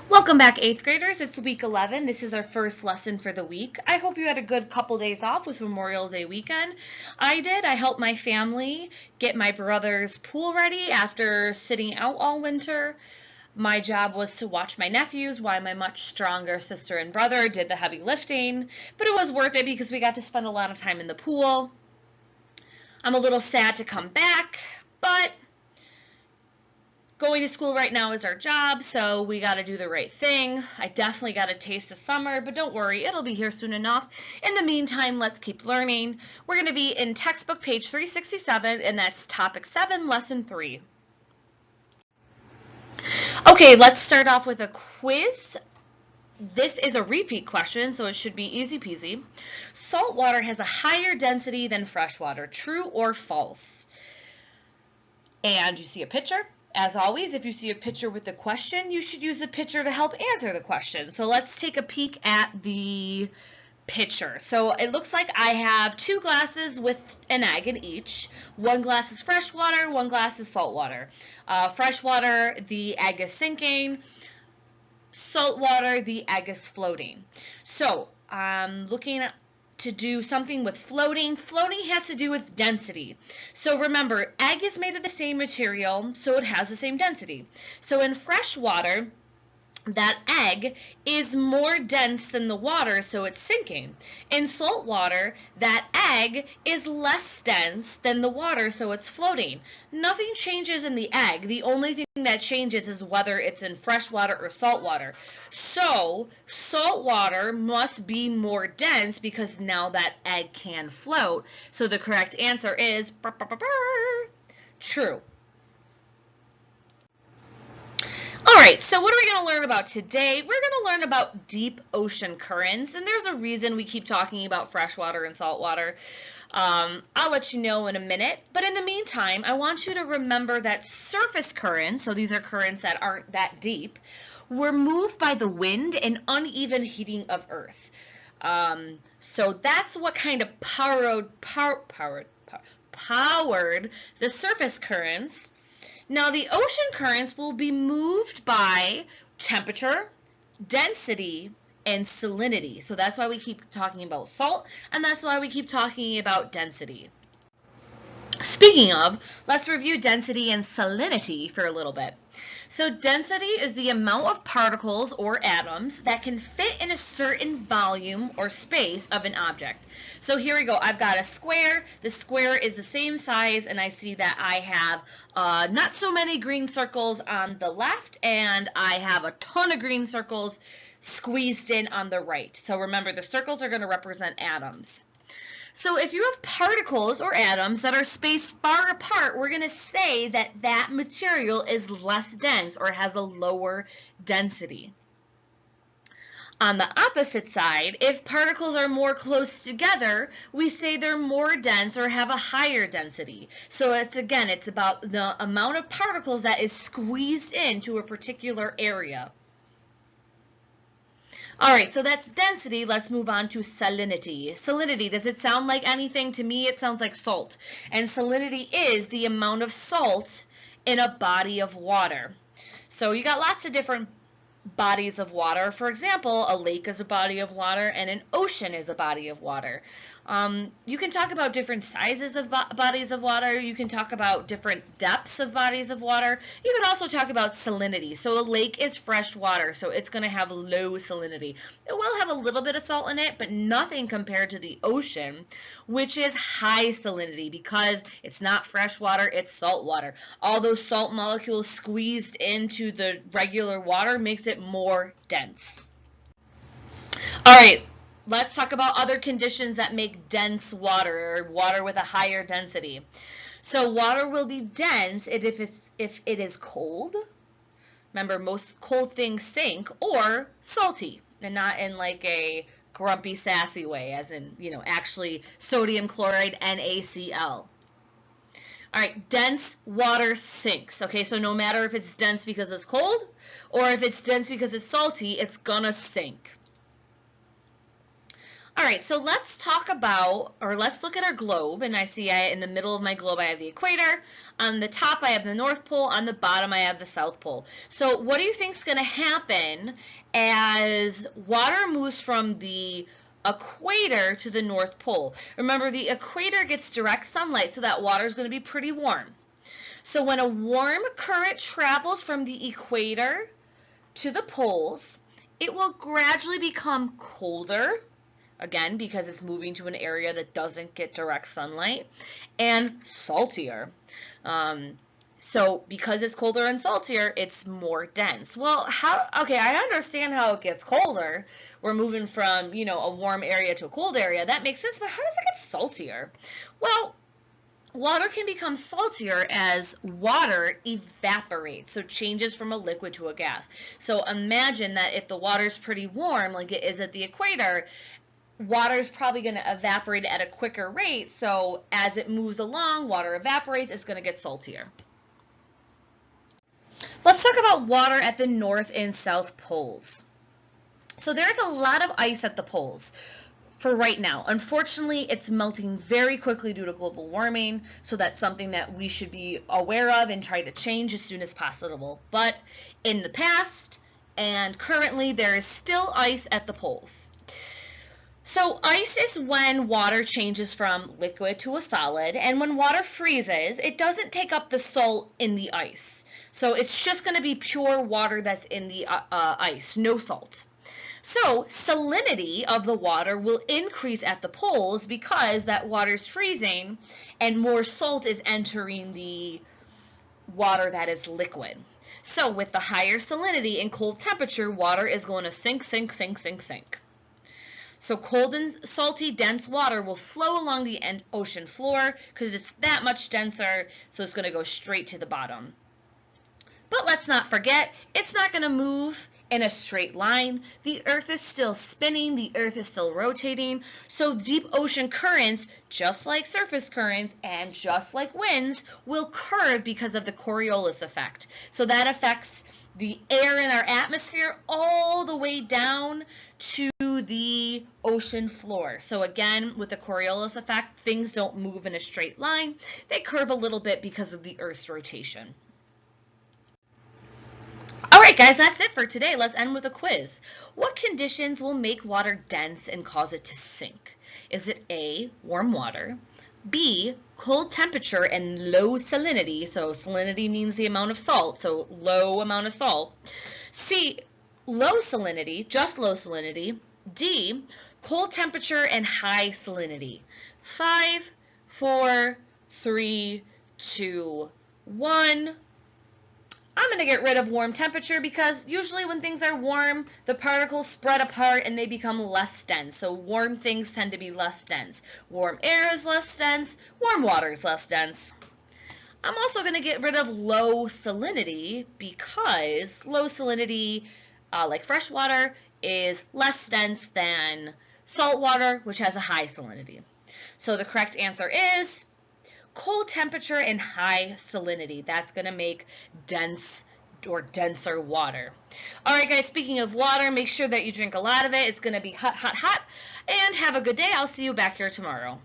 Welcome back, 8th graders. It's week 11. This is our first lesson for the week. I hope you had a good couple days off with Memorial Day weekend. I did. I helped my family get my brother's pool ready after sitting out all winter. My job was to watch my nephews while my much stronger sister and brother did the heavy lifting, but it was worth it because we got to spend a lot of time in the pool. I'm a little sad to come back, but going to school right now is our job, so we got to do the right thing. I definitely got a taste of summer, but don't worry, it'll be here soon enough. In the meantime, let's keep learning. We're going to be in textbook page 367, and that's topic 7, lesson 3. Okay, let's start off with a quiz. This is a repeat question, so it should be easy peasy. Salt water has a higher density than fresh water, true or false? And you see a picture. As always, if you see a picture with a question, you should use the picture to help answer the question. So let's take a peek at the picture. So it looks like I have 2 glasses with an egg in each. 1 glass is fresh water, 1 glass is salt water. Fresh water, the egg is sinking. Salt water, the egg is floating. So I'm looking to do something with floating. Floating has to do with density. So remember, egg is made of the same material, so it has the same density. So in fresh water, that egg is more dense than the water, so it's sinking. In salt water, that egg is less dense than the water, so it's floating. Nothing changes in the egg. The only thing that changes is whether it's in fresh water or salt water. So salt water must be more dense because now that egg can float. So the correct answer is true. All right, so what are we going to learn about today? We're going to learn about deep ocean currents, and there's a reason we keep talking about freshwater and saltwater. I'll let you know in a minute, but in the meantime, I want you to remember that surface currents, so these are currents that aren't that deep, were moved by the wind and uneven heating of Earth. So that's what kind of powered the surface currents. Now, the ocean currents will be moved by temperature, density, and salinity. So that's why we keep talking about salt, and that's why we keep talking about density. Speaking of, let's review density and salinity for a little bit. So density is the amount of particles or atoms that can fit in a certain volume or space of an object. So here we go. I've got a square. The square is the same size, and I see that I have not so many green circles on the left, and I have a ton of green circles squeezed in on the right. So remember, the circles are going to represent atoms. So if you have particles or atoms that are spaced far apart, we're going to say that that material is less dense or has a lower density. On the opposite side, if particles are more close together, we say they're more dense or have a higher density. So it's about the amount of particles that is squeezed into a particular area. All right, so that's density. Let's move on to salinity. Salinity, does it sound like anything? To me, it sounds like salt. And salinity is the amount of salt in a body of water. So you got lots of different bodies of water. For example, a lake is a body of water and an ocean is a body of water. You can talk about different sizes of bodies of water. You can talk about different depths of bodies of water. You can also talk about salinity. So a lake is fresh water, so it's going to have low salinity. It will have a little bit of salt in it, but nothing compared to the ocean, which is high salinity because it's not fresh water, it's salt water. All those salt molecules squeezed into the regular water makes it more dense. All right. Let's talk about other conditions that make dense water or water with a higher density. So water will be dense if it is cold. Remember, most cold things sink, or salty, and not in like a grumpy, sassy way, as in, actually sodium chloride, NaCl. All right, dense water sinks. Okay, so no matter if it's dense because it's cold or if it's dense because it's salty, it's gonna sink. All right, so let's talk about, or let's look at our globe, and I see in the middle of my globe I have the equator. On the top I have the North Pole, on the bottom I have the South Pole. So what do you think is going to happen as water moves from the equator to the North Pole? Remember, the equator gets direct sunlight, so that water is going to be pretty warm. So when a warm current travels from the equator to the poles, it will gradually become colder, again, because it's moving to an area that doesn't get direct sunlight, and saltier. So because it's colder and saltier, it's more dense. Well, okay, I understand how it gets colder. We're moving from, a warm area to a cold area. That makes sense, but how does it get saltier? Well, water can become saltier as water evaporates, so changes from a liquid to a gas. So imagine that if the water's pretty warm, like it is at the equator, water is probably going to evaporate at a quicker rate, so as it moves along, water evaporates, it's going to get saltier. Let's talk about water at the North and South Poles. So there's a lot of ice at the poles for right now. Unfortunately, it's melting very quickly due to global warming, so that's something that we should be aware of and try to change as soon as possible. But in the past and currently, there is still ice at the poles. So ice is when water changes from liquid to a solid, and when water freezes, it doesn't take up the salt in the ice. So it's just going to be pure water that's in the ice, no salt. So salinity of the water will increase at the poles because that water's freezing and more salt is entering the water that is liquid. So with the higher salinity and cold temperature, water is going to sink, sink, sink, sink, sink. So cold and salty, dense water will flow along the ocean floor because it's that much denser, so it's going to go straight to the bottom. But let's not forget, it's not going to move in a straight line. The Earth is still spinning, the Earth is still rotating, so deep ocean currents, just like surface currents and just like winds, will curve because of the Coriolis effect. So that affects the air in our atmosphere all the way down to the ocean floor. So again, with the Coriolis effect, things don't move in a straight line. They curve a little bit because of the Earth's rotation. All right, guys, that's it for today. Let's end with a quiz. What conditions will make water dense and cause it to sink? Is it A, warm water, B, cold temperature and low salinity, so salinity means the amount of salt, so low amount of salt, C, low salinity, just low salinity, D, cold temperature and high salinity? 5, 4, 3, 2, 1. I'm going to get rid of warm temperature because usually when things are warm, the particles spread apart and they become less dense. So warm things tend to be less dense. Warm air is less dense. Warm water is less dense. I'm also going to get rid of low salinity because low salinity, like fresh water, is less dense than salt water, which has a high salinity. So the correct answer is cold temperature and high salinity. That's going to make dense or denser water. All right, guys, speaking of water, make sure that you drink a lot of it. It's going to be hot, hot, hot. And have a good day. I'll see you back here tomorrow.